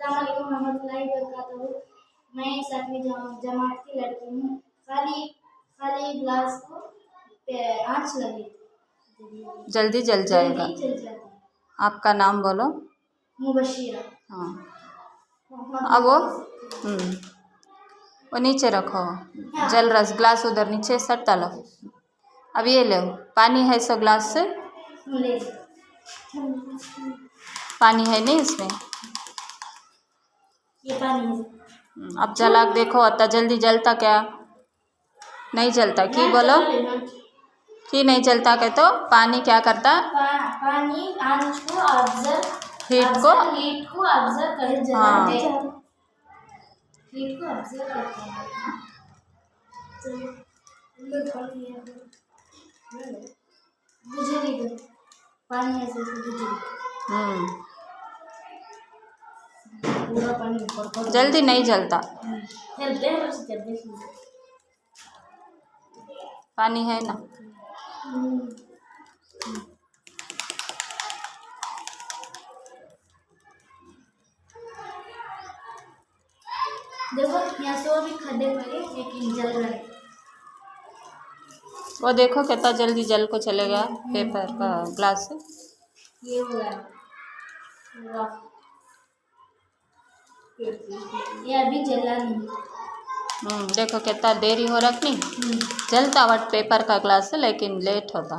अस्सलामुअलैकुम रहमतुल्लाहि वबरकातुहू। मैं 7वीं जमात की लड़की हूँ। खाली ग्लास को आँच लगी जल्दी जल जाएगा। जल्दी जल जाती। आपका नाम बोलो। मुबशिरा। हाँ, अब वो नीचे रखो। जल रस ग्लास उधर नीचे सट डालो। अब ये लो, पानी है सो ग्लास से। ले पानी है नहीं इसमें। ये पानी है। अब जला के देखो, अत्ता जल्दी जलता क्या? नहीं जलता कि बोलो कि नहीं जलता के तो पानी क्या करता? पानी आंच को ऑब्जर्व हीट को ऑब्जर्व कर हाँ हीट को ऑब्जर्व करता है। गुजरी पानी ऐसे गुजरी पूरा पानी ऊपर जल्दी नहीं जलता। पानी है ना। देखो यहाँ से भी खड्डे पड़े लेकिन जल रहा है। वो देखो कितना जल्दी जल को चलेगा पेपर का ग्लास से। ये हो गया। ये अभी जला नहीं। देखो कितना देरी हो रखनी। जलता वट पेपर का ग्लास से लेकिन लेट होता।